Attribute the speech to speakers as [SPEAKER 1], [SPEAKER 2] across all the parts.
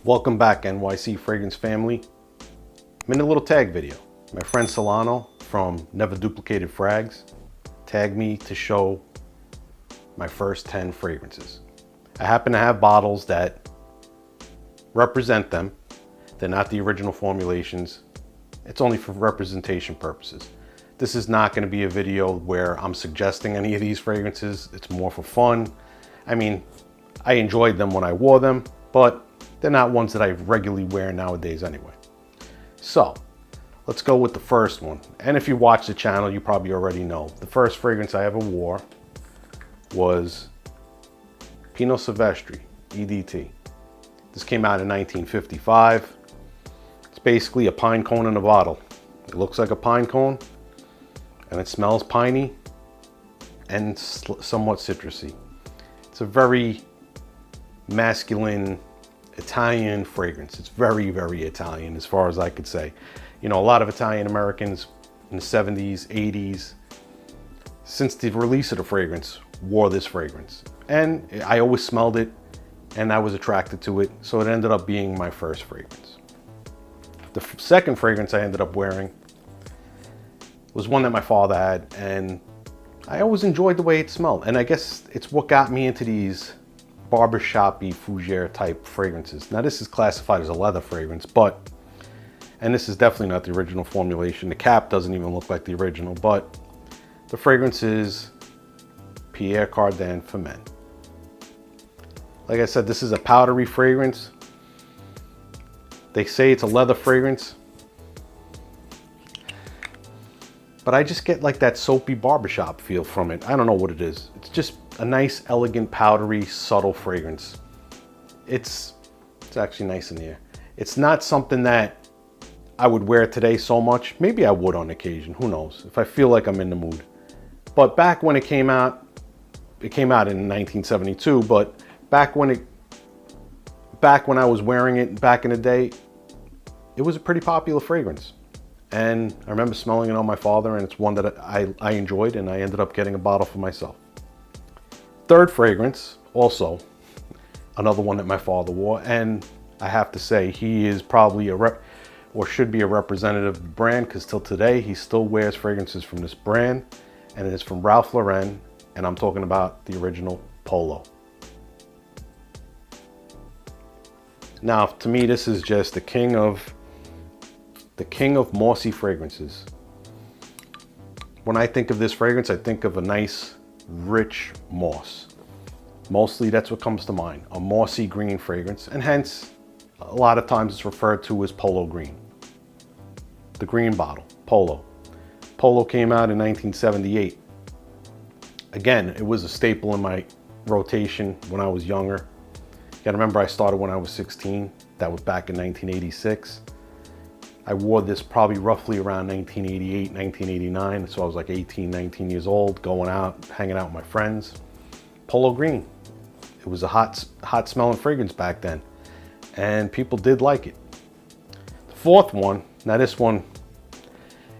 [SPEAKER 1] Welcome back, NYC Fragrance family. I'm in a little tag video. My friend Solano from Never Duplicated Frags tagged me to show my first 10 fragrances. I happen to have bottles that represent them. They're not the original formulations. It's only for representation purposes. This is not going to be a video where I'm suggesting any of these fragrances. It's more for fun. I mean, I enjoyed them when I wore them, but they're not ones that I regularly wear nowadays anyway. So let's go with the first one. And if you watch the channel, you probably already know. The first fragrance I ever wore was PINO Silvestre EDT. This came out in 1955. It's basically a pine cone in a bottle. It looks like a pine cone and it smells piney and somewhat citrusy. It's a very masculine Italian fragrance. It's very, very Italian as far as I could say. You know, a lot of Italian Americans in the 70s, 80s, since the release of the fragrance, wore this fragrance. And I always smelled it and I was attracted to it. So it ended up being my first fragrance. The second fragrance I ended up wearing was one that my father had, and I always enjoyed the way it smelled. And I guess it's what got me into these barbershop-y fougere type fragrances. Now this is classified as a leather fragrance, and this is definitely not the original formulation. The cap doesn't even look like the original, but the fragrance is Pierre Cardin for men. Like I said, this is a powdery fragrance. They say it's a leather fragrance, but I just get like that soapy barbershop feel from it. I don't know what it is. It's just a nice, elegant, powdery, subtle fragrance. It's actually nice in the air. It's not something that I would wear today so much. Maybe I would on occasion, who knows, if I feel like I'm in the mood. But back when it came out in 1972, but back when I was wearing it back in the day, it was a pretty popular fragrance. And I remember smelling it on my father, and it's one that I enjoyed, and I ended up getting a bottle for myself. Third fragrance, also another one that my father wore, and I have to say he is probably should be a representative of the brand, because till today he still wears fragrances from this brand, and it is from Ralph Lauren, and I'm talking about the original Polo. Now, to me, this is just the king of mossy fragrances. When I think of this fragrance, I think of a nice, rich moss. Mostly that's what comes to mind, a mossy green fragrance, and hence a lot of times it's referred to as Polo green. The green bottle, Polo. Polo came out in 1978. Again, it was a staple in my rotation when I was younger. You gotta remember, I started when I was 16. That was back in 1986. I wore this probably roughly around 1988, 1989. So I was like 18, 19 years old, going out, hanging out with my friends. Polo green. It was a hot smelling fragrance back then, and people did like it. The fourth one, now this one,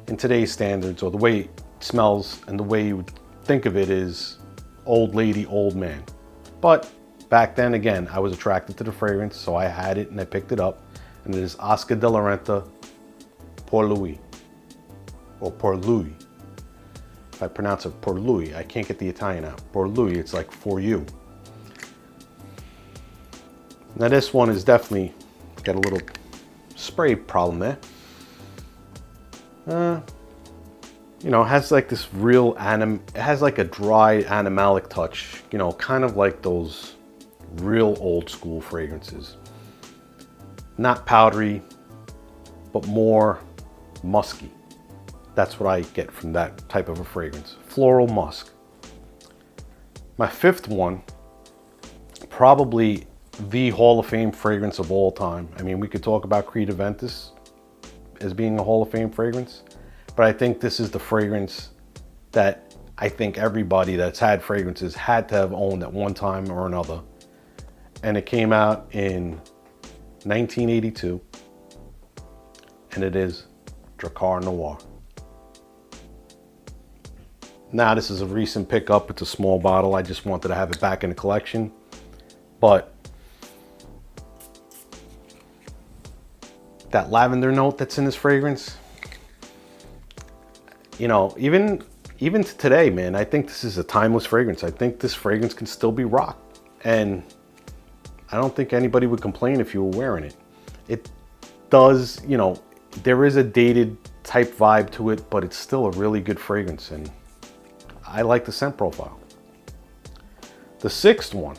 [SPEAKER 1] in today's standards, or the way it smells and the way you would think of it, is old lady, old man. But back then, again, I was attracted to the fragrance, so I had it and I picked it up. And it is Oscar de la Renta Pour Louis, or Pour Louis. If I pronounce it Pour Louis, I can't get the Italian out. Pour Louis, it's like for you. Now this one is definitely got a little spray problem there. You know, it has like this real it has like a dry animalic touch, you know, kind of like those real old school fragrances. Not powdery, but more musky. That's what I get from that type of a fragrance. Floral musk. My fifth one, probably the Hall of Fame fragrance of all time. I mean, we could talk about Creed Aventus as being a Hall of Fame fragrance, but I think this is the fragrance that I think everybody that's had fragrances had to have owned at one time or another. And it came out in 1982, and it is DRAKKAR Noir. Now, this is a recent pickup. It's a small bottle. I just wanted to have it back in the collection. But that lavender note that's in this fragrance, you know, even to today, man, I think this is a timeless fragrance. I think this fragrance can still be rocked. And I don't think anybody would complain if you were wearing it. It does, you know, there is a dated type vibe to it, but it's still a really good fragrance. And I like the scent profile. The sixth one,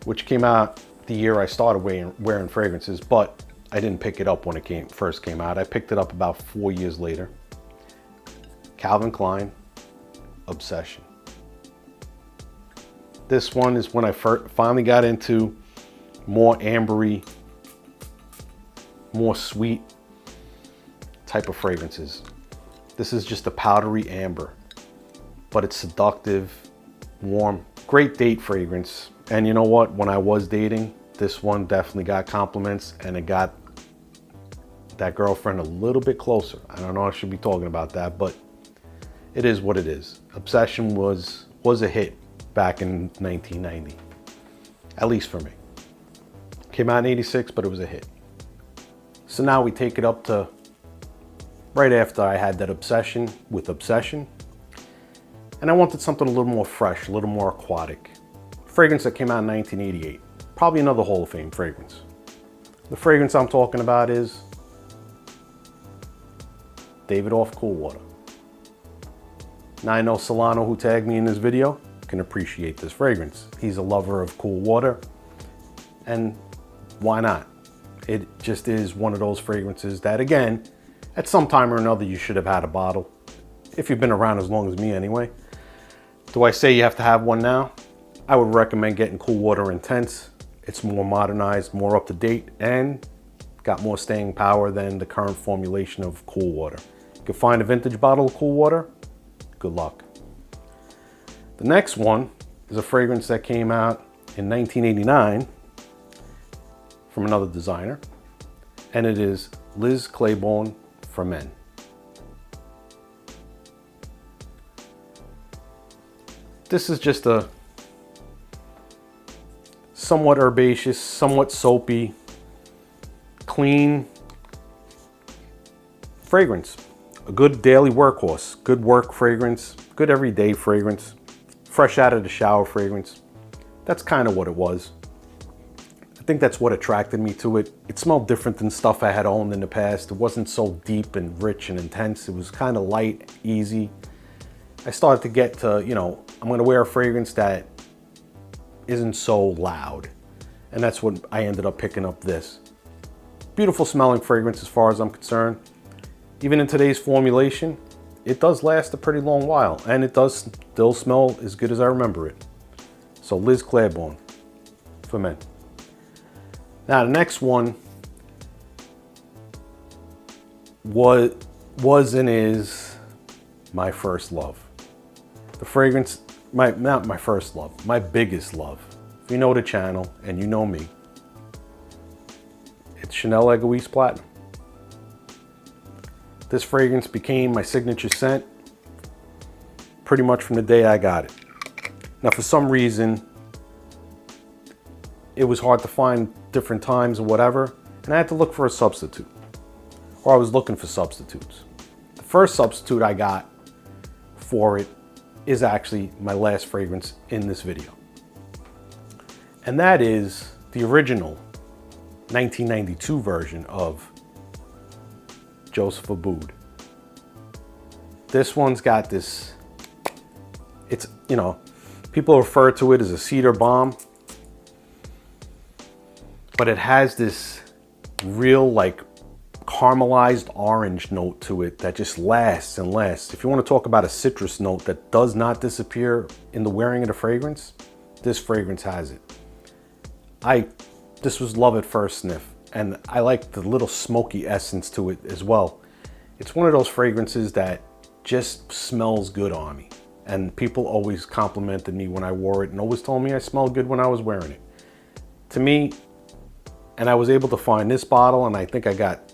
[SPEAKER 1] which came out the year I started wearing fragrances, but I didn't pick it up when it first came out. I picked it up about 4 years later. Calvin Klein Obsession. This one is when I finally got into more ambery, more sweet type of fragrances. This is just a powdery amber, but it's seductive, warm, great date fragrance. And you know what? When I was dating, this one definitely got compliments, and it got that girlfriend a little bit closer. I don't know if I should be talking about that, but it is what it is. Obsession was a hit back in 1990, at least for me. Came out in 86, but it was a hit. So now we take it up to right after I had that obsession with Obsession. And I wanted something a little more fresh, a little more aquatic. Fragrance that came out in 1988. Probably another Hall of Fame fragrance. The fragrance I'm talking about is Davidoff Cool Water. Now I know Solano, who tagged me in this video, can appreciate this fragrance. He's a lover of cool water, and why not? It just is one of those fragrances that, again, at some time or another you should have had a bottle. If you've been around as long as me anyway. Do I say you have to have one now? I would recommend getting Cool Water Intense. It's more modernized, more up to date, and got more staying power than the current formulation of Cool Water. You can find a vintage bottle of Cool Water. Good luck. The next one is a fragrance that came out in 1989 from another designer, and it is Liz Claiborne for Men. This is just a somewhat herbaceous, somewhat soapy, clean fragrance. A good daily workhorse, good work fragrance, good everyday fragrance, fresh out of the shower fragrance. That's kind of what it was. I think that's what attracted me to it. It smelled different than stuff I had owned in the past. It wasn't so deep and rich and intense. It was kind of light, easy. I started to get to, you know, I'm gonna wear a fragrance that isn't so loud. And that's what I ended up picking up this. Beautiful smelling fragrance as far as I'm concerned. Even in today's formulation, it does last a pretty long while, and it does still smell as good as I remember it. So Liz Claiborne for Men. Now the next one was and is my first love. The fragrance, not my first love, my biggest love. If you know the channel and you know me, it's Chanel Egoiste Platinum. This fragrance became my signature scent pretty much from the day I got it. Now for some reason, it was hard to find different times or whatever, and I had to look for a substitute. Or I was looking for substitutes. The first substitute I got for it is actually my last fragrance in this video. And that is the original 1992 version of Joseph ABBOUD. This one's got this, it's, you know, people refer to it as a cedar bomb, but it has this real like caramelized orange note to it that just lasts and lasts. If you want to talk about a citrus note that does not disappear in the wearing of the fragrance, this fragrance has it. This was love at first sniff. And I like the little smoky essence to it as well. It's one of those fragrances that just smells good on me. And people always complimented me when I wore it and always told me I smelled good when I was wearing it. To me, and I was able to find this bottle, and I think I got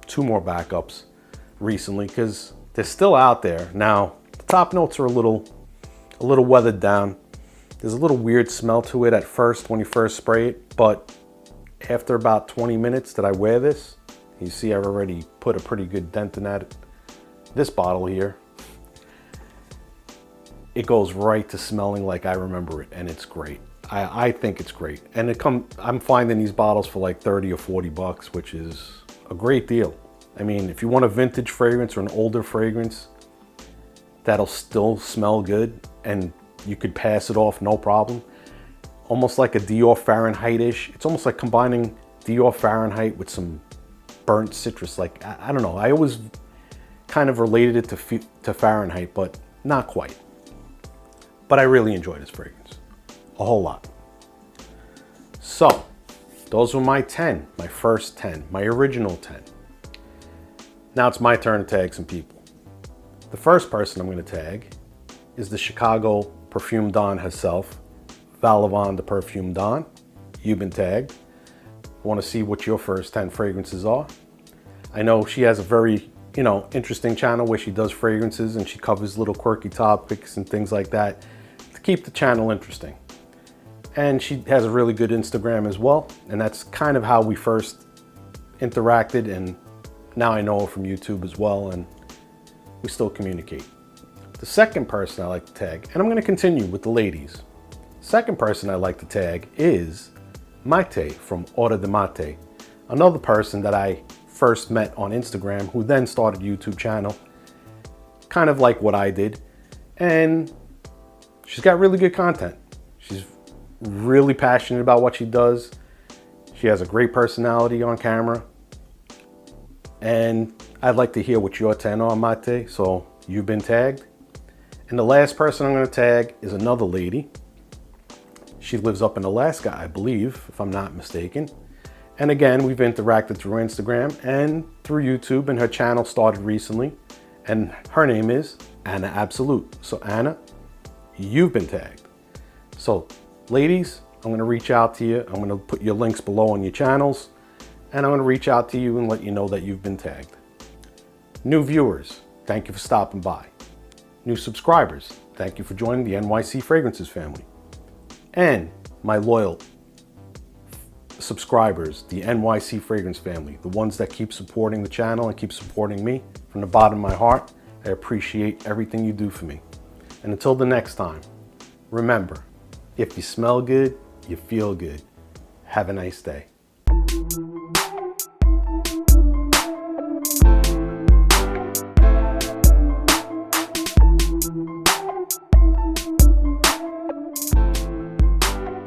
[SPEAKER 1] 2 more backups recently because they're still out there. Now, the top notes are a little weathered down. There's a little weird smell to it at first when you first spray it, but after about 20 minutes that I wear this, You see I've already put a pretty good dent in that. This bottle here, it goes right to smelling like I remember it, and it's great. I think it's great. And I'm finding these bottles for like 30 or 40 bucks, which is a great deal. I mean, if you want a vintage fragrance or an older fragrance that'll still smell good and you could pass it off no problem, almost like a Dior Fahrenheit-ish. It's almost like combining Dior Fahrenheit with some burnt citrus. Like, I don't know. I always kind of related it to Fahrenheit, but not quite. But I really enjoy this fragrance. A whole lot. So, those were my 10. My first 10. My original 10. Now it's my turn to tag some people. The first person I'm going to tag is the Chicago Perfume Don herself, ValliVon The Perfume Don. You've been tagged. I want to see what your first 10 fragrances are. I know she has a very, interesting channel where she does fragrances and she covers little quirky topics and things like that to keep the channel interesting. And she has a really good Instagram as well. And that's kind of how we first interacted, and now I know her from YouTube as well, and we still communicate. The second person I like to tag, and I'm going to continue with the ladies. Second person I like to tag is Maite from Hora de Mate, another person that I first met on Instagram who then started a YouTube channel, kind of like what I did. And she's got really good content. She's really passionate about what she does. She has a great personality on camera. And I'd like to hear what your 10 are, Maite, so you've been tagged. And the last person I'm going to tag is another lady. She lives up in Alaska, I believe, if I'm not mistaken. And again, we've interacted through Instagram and through YouTube, and her channel started recently. And her name is Anna Absolute. So Anna, you've been tagged. So ladies, I'm going to reach out to you. I'm going to put your links below on your channels. And I'm going to reach out to you and let you know that you've been tagged. New viewers, thank you for stopping by. New subscribers, thank you for joining the NYC Fragrances family. And my loyal subscribers, the NYC Fragrance family, the ones that keep supporting the channel and keep supporting me from the bottom of my heart, I appreciate everything you do for me. And until the next time, remember, if you smell good, you feel good. Have a nice day.